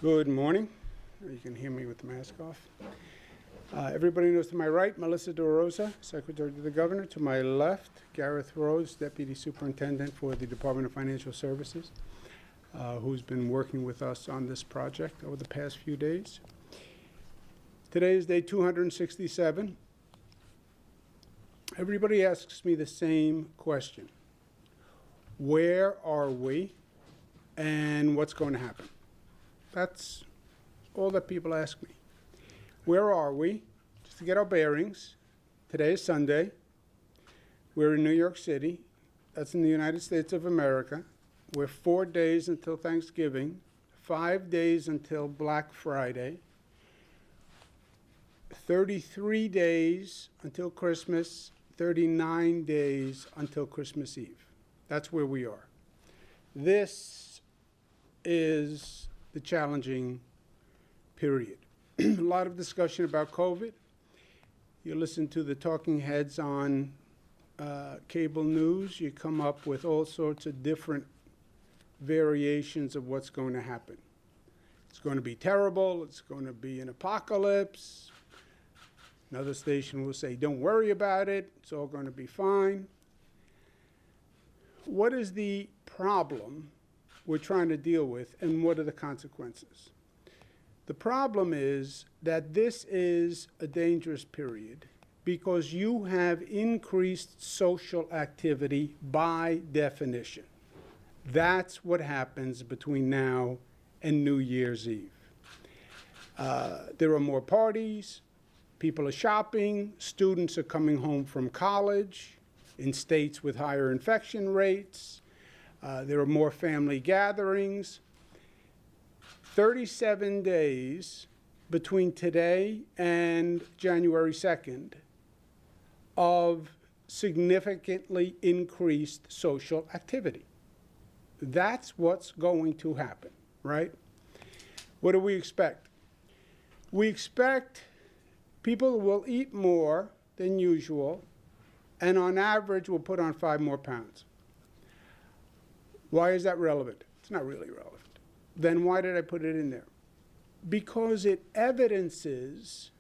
Good morning. You can hear me with the mask off. Everybody knows to my right, Melissa De Rosa, Secretary to the Governor. To my left, Gareth Rose, Deputy Superintendent for the Department of Financial Services, who's been working with us on this project over the past few days. Today is day 267. Everybody asks me the same question. Where are we and what's going to happen? That's all that people ask me. Where are we? Just to get our bearings. Today is Sunday. We're in New York City. That's in the United States of America. We're 4 days until Thanksgiving, 5 days until Black Friday, 33 days until Christmas, 39 days until Christmas Eve. That's where we are. This is the challenging period. A lot of discussion about COVID. You listen to the talking heads on cable news, you come up with all sorts of different variations of what's going to happen. It's going to be terrible, it's going to be an apocalypse. Another station will say, don't worry about it, it's all going to be fine. What is the problem we're trying to deal with, and what are the consequences? The problem is that this is a dangerous period because you have increased social activity by definition. That's what happens between now and New Year's Eve. There are more parties, people are shopping, students are coming home from college in states with higher infection rates. There are more family gatherings. 37 days between today and January 2nd of significantly increased social activity. That's what's going to happen, right? What do we expect? We expect people will eat more than usual, and on average will put on 5 more pounds. Why is that relevant? It's not really relevant. Then why did I put it in there? Because it evidences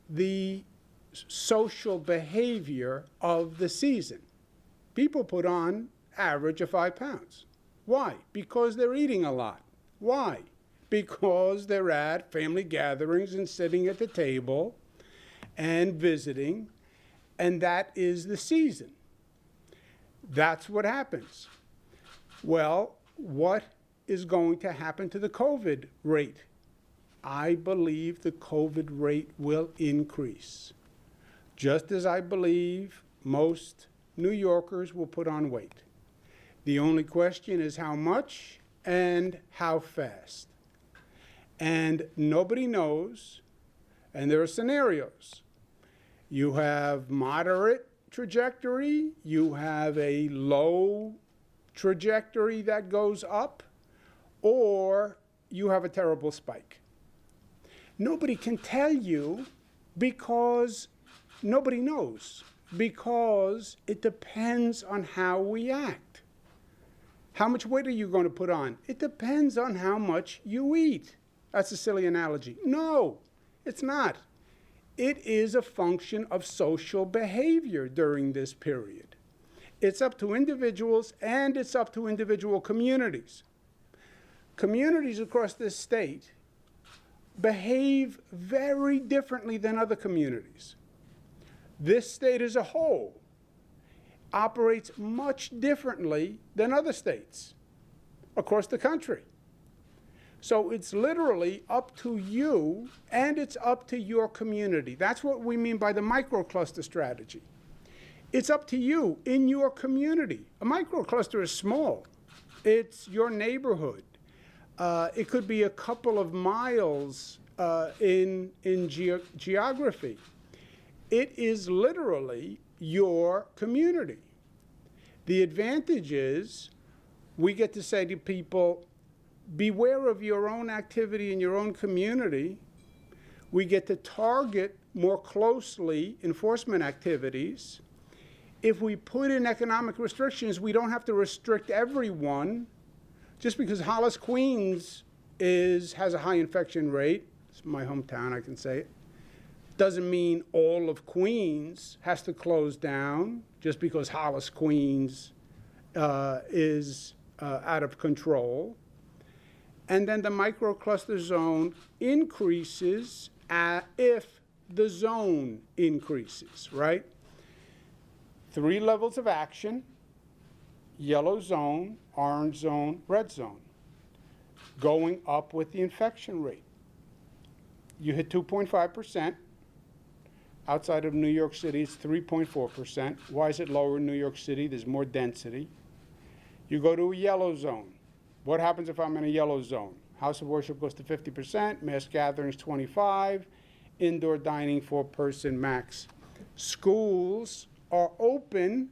the social behavior of the season. People put on average of 5 pounds. Why? Because they're eating a lot. Why? Because they're at family gatherings and sitting at the table and visiting, and that is the season. That's what happens. Well, what is going to happen to the COVID rate? I believe the COVID rate will increase, just as I believe most New Yorkers will put on weight. The only question is how much and how fast. And nobody knows, and there are scenarios. You have moderate trajectory, you have a low trajectory that goes up, or you have a terrible spike. Nobody can tell you because nobody knows, because it depends on how we act. How much weight are you going to put on? It depends on how much you eat. That's a silly analogy. No, it's not. It is a function of social behavior during this period. It's up to individuals and it's up to individual communities. Communities across this state behave very differently than other communities. This state as a whole operates much differently than other states across the country. So it's literally up to you and it's up to your community. That's what we mean by the microcluster strategy. It's up to you in your community. A microcluster is small. It's your neighborhood. It could be a couple of miles in geography. It is literally your community. The advantage is we get to say to people, beware of your own activity in your own community. We get to target more closely enforcement activities. If we put in economic restrictions, we don't have to restrict everyone. Just because Hollis, Queens has a high infection rate. It's my hometown, I can say it. Doesn't mean all of Queens has to close down just because Hollis, Queens is out of control. And then the microcluster zone increases if the zone increases, right? 3 levels of action: yellow zone, orange zone, red zone, going up with the infection rate. You hit 2.5%. Outside of New York City, it's 3.4%. Why is it lower in New York City? There's more density. You go to a yellow zone. What happens if I'm in a yellow zone? House of worship goes to 50%, mass gatherings 25%, indoor dining 4-person max. Schools are open,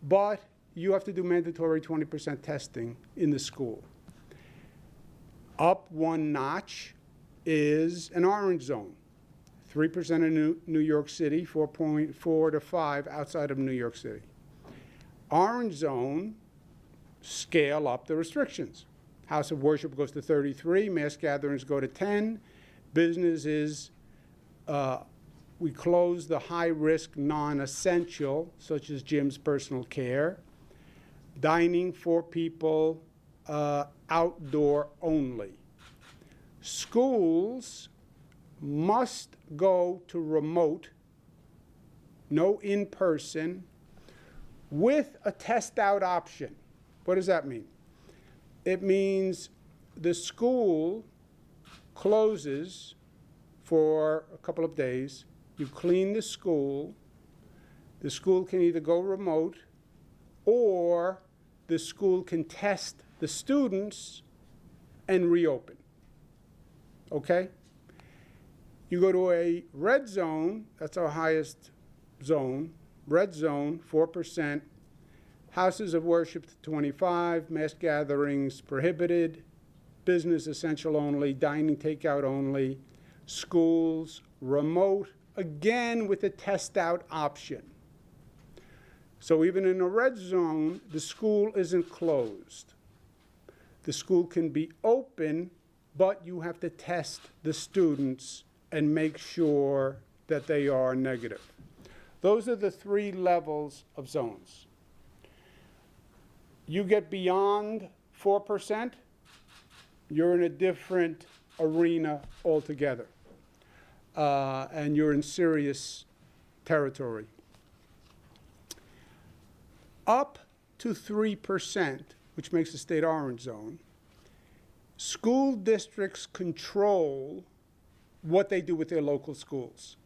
but you have to do mandatory 20% testing in the school. Up 1 notch is an orange zone. 3% in New York City, 4.4 to 5 outside of New York City. Orange zone, scale up the restrictions. House of worship goes to 33, mass gatherings go to 10. Businesses, we close the high-risk non-essential, such as gyms, personal care. Dining for people, outdoor only. Schools must go to remote, no in-person, with a test-out option. What does that mean? It means the school closes for a couple of days. You clean the school. The school can either go remote, or the school can test the students and reopen. Okay? You go to a red zone, that's our highest zone. Red zone, 4%. Houses of worship, 25. Mass gatherings prohibited. Business essential only. Dining takeout only. Schools, remote, again with a test-out option. So even in a red zone, the school isn't closed. The school can be open, but you have to test the students and make sure that they are negative. Those are the 3 levels of zones. You get beyond 4%, you're in a different arena altogether, and you're in serious territory. Up to 3%, which makes the state orange zone, school districts control what they do with their local schools.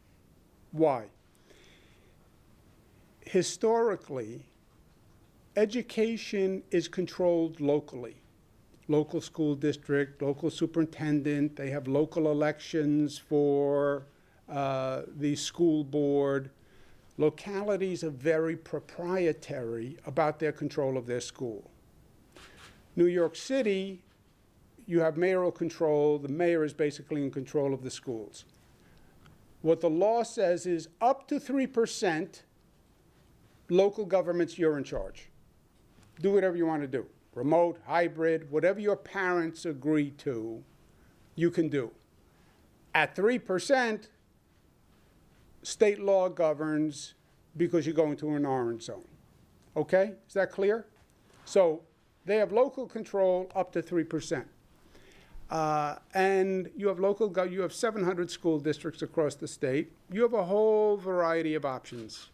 Why? Historically, education is controlled locally. Local school district, local superintendent, they have local elections for the school board. Localities are very proprietary about their control of their school. New York City, you have mayoral control. The mayor is basically in control of the schools. What the law says is up to 3%, local governments, you're in charge. Do whatever you want to do. Remote, hybrid, whatever your parents agree to, you can do. At 3%, state law governs because you're going to an orange zone. Okay? Is that clear? So they have local control up to 3%. And you have 700 school districts across the state. You have a whole variety of options.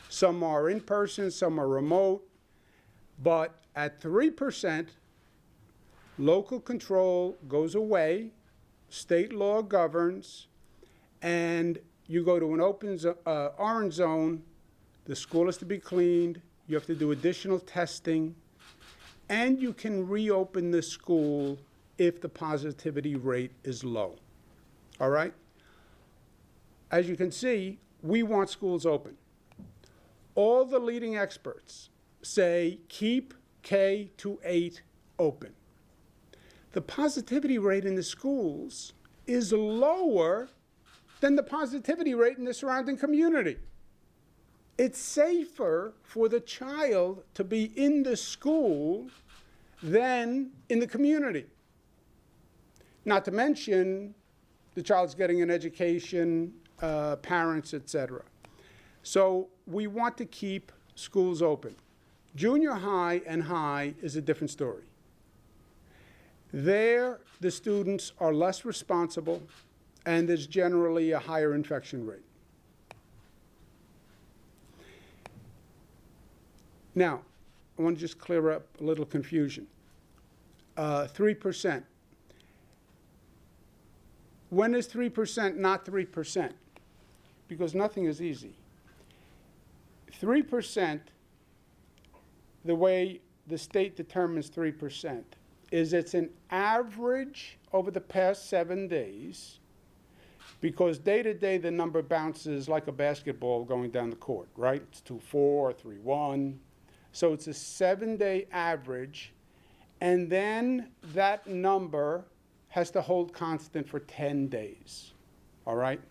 Some are in person, some are remote. But at 3%, local control goes away, state law governs, and you go to an open orange zone. The school is to be cleaned. You have to do additional testing. And you can reopen the school if the positivity rate is low. All right? As you can see, we want schools open. All the leading experts say keep K-8 open. The positivity rate in the schools is lower than the positivity rate in the surrounding community. It's safer for the child to be in the school than in the community. Not to mention the child's getting an education, parents, etc. So we want to keep schools open. Junior high and high is a different story. There, the students are less responsible, and there's generally a higher infection rate. Now, I want to just clear up a little confusion. 3%. When is 3% not 3%? Because nothing is easy. 3%, the way the state determines 3%, is it's an average over the past 7 days, because day to day the number bounces like a basketball going down the court, right? It's 2-4, 3-1. So it's a 7-day average, and then that number has to hold constant for 10 days, all right?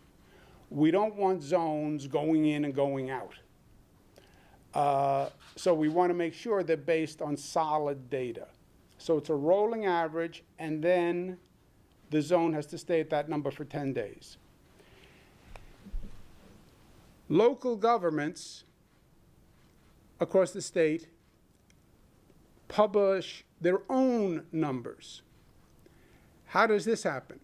We don't want zones going in and going out. So we want to make sure they're based on solid data. So it's a rolling average, and then the zone has to stay at that number for 10 days. Local governments across the state publish their own numbers. How does this happen?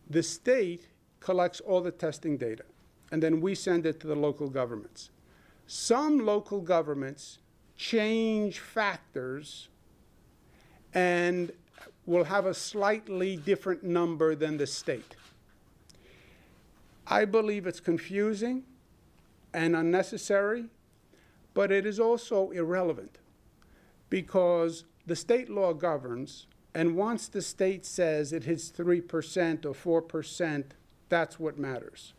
The state collects all the testing data, and then we send it to the local governments. Some local governments change factors and will have a slightly different number than the state. I believe it's confusing and unnecessary, but it is also irrelevant, because the state law governs, and once the state says it hits 3% or 4%, that's what matters.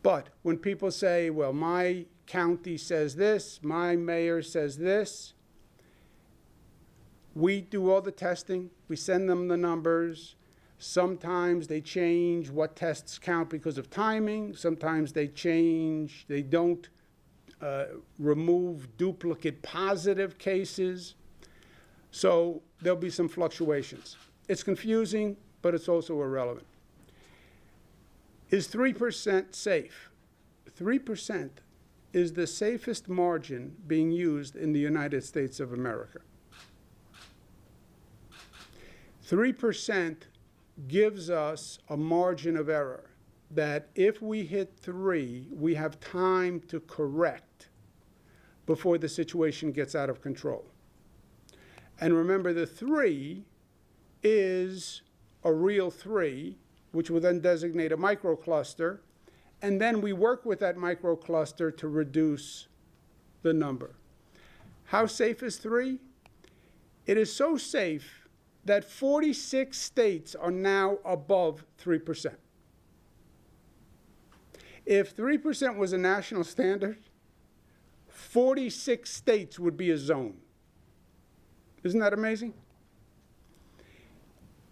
But when people say, well, my county says this, my mayor says this, we do all the testing, we send them the numbers. Sometimes they change what tests count because of timing. Sometimes they change, they don't remove duplicate positive cases. So there'll be some fluctuations. It's confusing, but it's also irrelevant. Is 3% safe? 3% is the safest margin being used in the United States of America. 3% gives us a margin of error that if we hit 3, we have time to correct before the situation gets out of control. And remember, the 3 is a real 3, which will then designate a microcluster, and then we work with that microcluster to reduce the number. How safe is 3? It is so safe that 46 states are now above 3%. If 3% was a national standard, 46 states would be a zone. Isn't that amazing?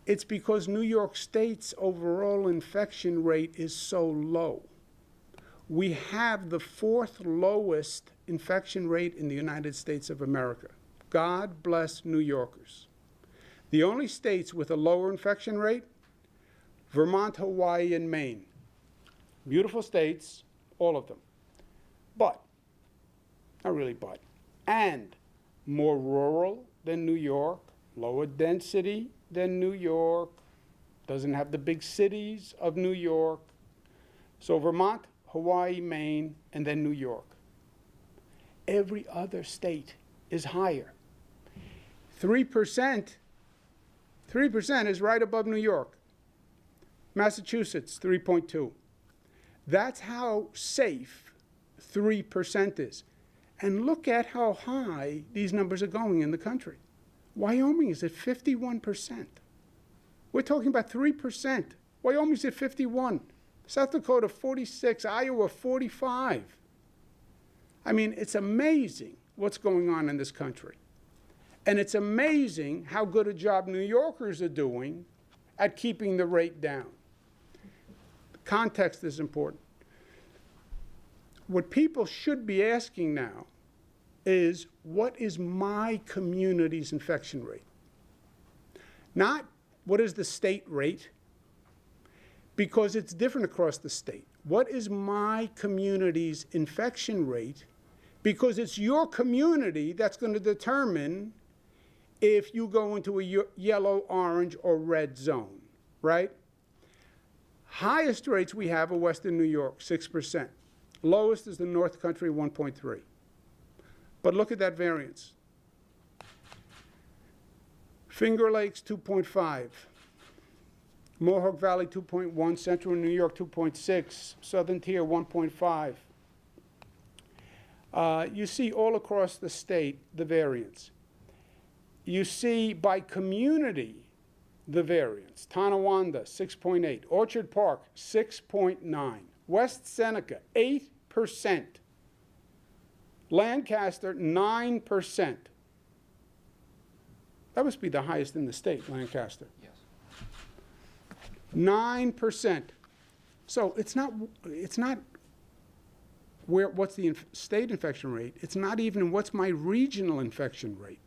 It's because New York State's overall infection rate is so low. We have the 4th lowest infection rate in the United States of America. God bless New Yorkers. The only states with a lower infection rate, Vermont, Hawaii, and Maine. Beautiful states, all of them. But, not really but, and more rural than New York, lower density than New York, doesn't have the big cities of New York. So Vermont, Hawaii, Maine, and then New York. Every other state is higher. 3% is right above New York. Massachusetts, 3.2. That's how safe 3% is. And look at how high these numbers are going in the country. Wyoming is at 51%. We're talking about 3%. Wyoming's at 51. South Dakota, 46. Iowa, 45. I mean, it's amazing what's going on in this country. And it's amazing how good a job New Yorkers are doing at keeping the rate down. The context is important. What people should be asking now is, what is my community's infection rate? Not what is the state rate? Because it's different across the state. What is my community's infection rate? Because it's your community that's going to determine if you go into a yellow, orange, or red zone, right? Highest rates we have are Western New York, 6%. Lowest is the North Country, 1.3. But look at that variance. Finger Lakes, 2.5. Mohawk Valley, 2.1. Central New York, 2.6. Southern Tier, 1.5. You see all across the state the variance. You see by community the variance. Tonawanda, 6.8. Orchard Park, 6.9. West Seneca, 8%. Lancaster, 9%. That must be the highest in the state, Lancaster. Yes. 9%. So it's not what's the state infection rate. It's not even what's my regional infection rate.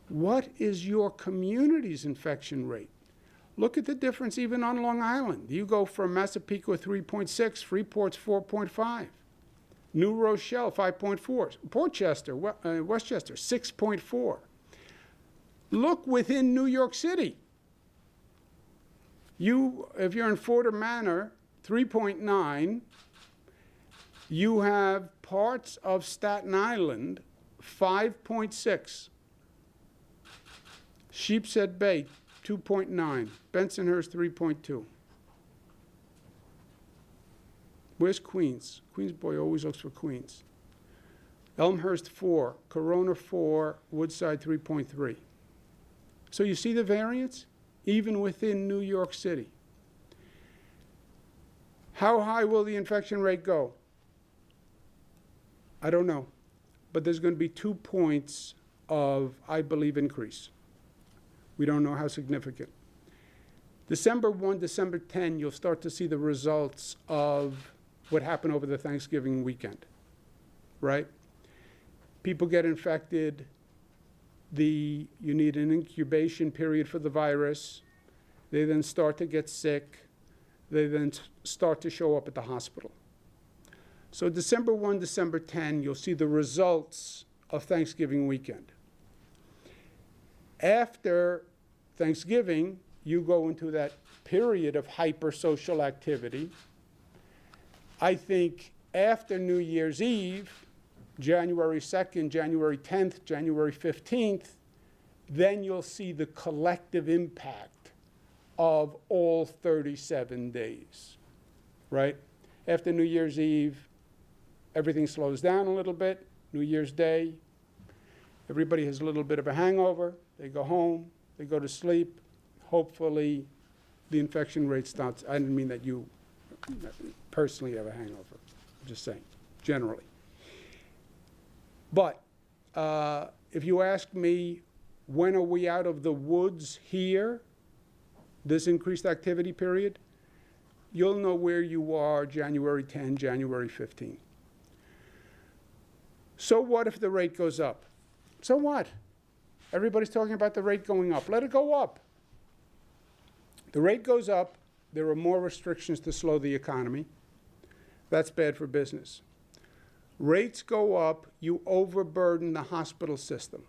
What is your community's infection rate? Look at the difference even on Long Island. You go from Massapequa, 3.6, Freeport's 4.5. New Rochelle, 5.4. Portchester, Westchester, 6.4. Look within New York City. If you're in Fordham Manor, 3.9. You have parts of Staten Island, 5.6. Sheepshead Bay, 2.9. Bensonhurst, 3.2. Where's Queens? Queens boy always looks for Queens. Elmhurst, 4. Corona, 4. Woodside, 3.3. So you see the variance? Even within New York City. How high will the infection rate go? I don't know. But there's going to be 2 points of, I believe, increase. We don't know how significant. December 1, December 10, you'll start to see the results of what happened over the Thanksgiving weekend, right? People get infected. You need an incubation period for the virus. They then start to get sick. They then start to show up at the hospital. So December 1, December 10, you'll see the results of Thanksgiving weekend. After Thanksgiving, you go into that period of hypersocial activity. I think after New Year's Eve, January 2nd, January 10th, January 15th, then you'll see the collective impact of all 37 days, right? After New Year's Eve, everything slows down a little bit. New Year's Day, everybody has a little bit of a hangover. They go home, they go to sleep. Hopefully, the infection rate stops. I didn't mean that you personally have a hangover. I'm just saying, generally. But if you ask me, when are we out of the woods here, this increased activity period, you'll know where you are January 10, January 15. So what if the rate goes up? So what? Everybody's talking about the rate going up. Let it go up. The rate goes up. There are more restrictions to slow the economy. That's bad for business. Rates go up, you overburden the hospital system.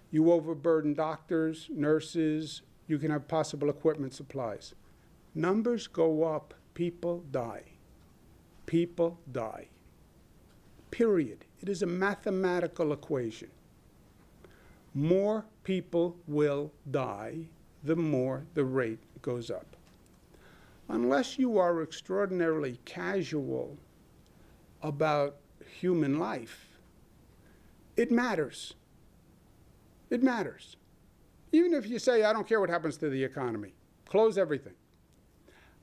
You overburden doctors, nurses, you can have possible equipment supplies. Numbers go up, people die. People die. Period. It is a mathematical equation. More people will die, the more the rate goes up. Unless you are extraordinarily casual about human life, it matters. It matters. Even if you say, I don't care what happens to the economy, close everything.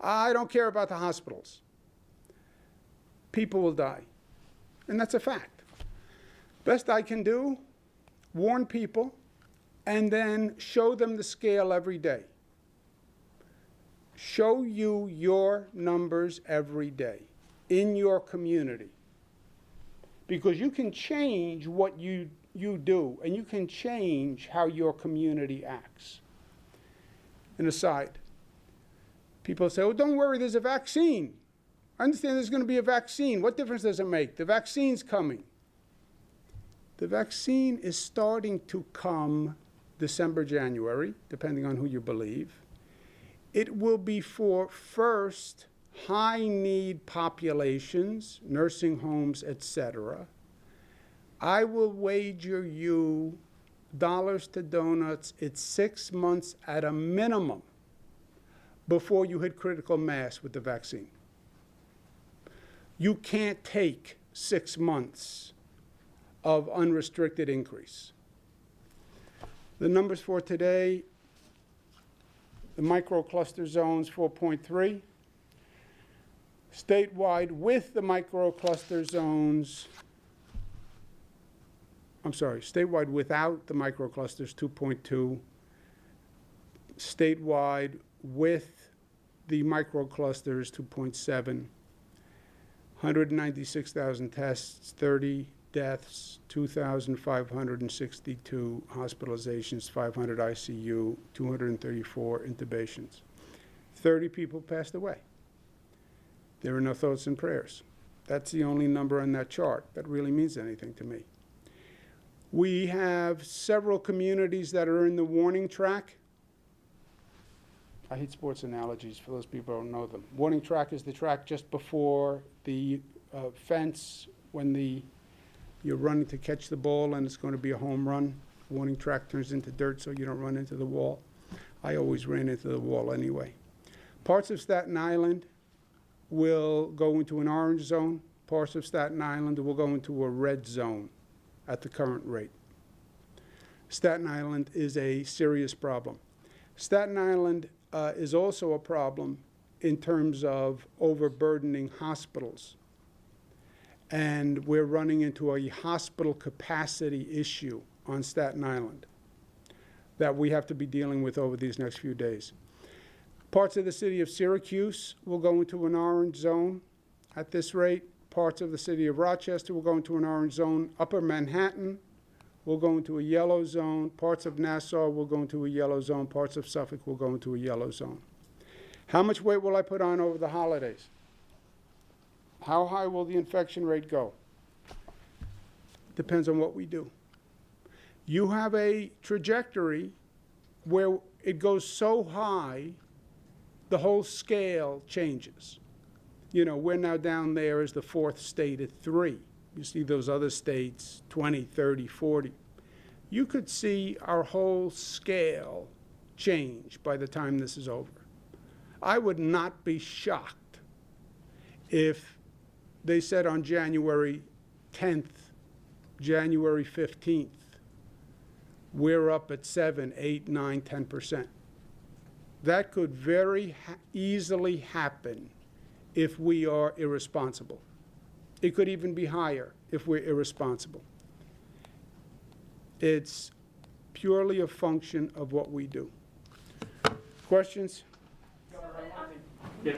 I don't care about the hospitals. People will die. And that's a fact. Best I can do, warn people, and then show them the scale every day. Show you your numbers every day in your community. Because you can change what you do, and you can change how your community acts. An aside. People say, oh, don't worry, there's a vaccine. I understand there's going to be a vaccine. What difference does it make? The vaccine's coming. The vaccine is starting to come December, January, depending on who you believe. It will be for first high-need populations, nursing homes, etc. I will wager you dollars to donuts, it's 6 months at a minimum before you hit critical mass with the vaccine. You can't take 6 months of unrestricted increase. The numbers for today, the microcluster zones 4.3. Statewide with the microcluster zones, statewide without the microclusters 2.2. Statewide with the microclusters 2.7. 196,000 tests, 30 deaths, 2,562 hospitalizations, 500 ICU, 234 intubations. 30 people passed away. There are no thoughts and prayers. That's the only number on that chart that really means anything to me. We have several communities that are in the warning track. I hate sports analogies for those people who don't know them. Warning track is the track just before the fence when you're running to catch the ball and it's going to be a home run. Warning track turns into dirt so you don't run into the wall. I always ran into the wall anyway. Parts of Staten Island will go into an orange zone. Parts of Staten Island will go into a red zone at the current rate. Staten Island is a serious problem. Staten Island is also a problem in terms of overburdening hospitals. And we're running into a hospital capacity issue on Staten Island that we have to be dealing with over these next few days. Parts of the city of Syracuse will go into an orange zone at this rate. Parts of the city of Rochester will go into an orange zone. Upper Manhattan will go into a yellow zone. Parts of Nassau will go into a yellow zone. Parts of Suffolk will go into a yellow zone. How much weight will I put on over the holidays? How high will the infection rate go? Depends on what we do. You have a trajectory where it goes so high, the whole scale changes. You know, we're now down there as the fourth state at 3. You see those other states, 20, 30, 40. You could see our whole scale change by the time this is over. I would not be shocked if they said on January 10th, January 15th, we're up at 7, 8, 9, 10%. That could very easily happen if we are irresponsible. It could even be higher if we're irresponsible. It's purely a function of what we do. Questions? Yes.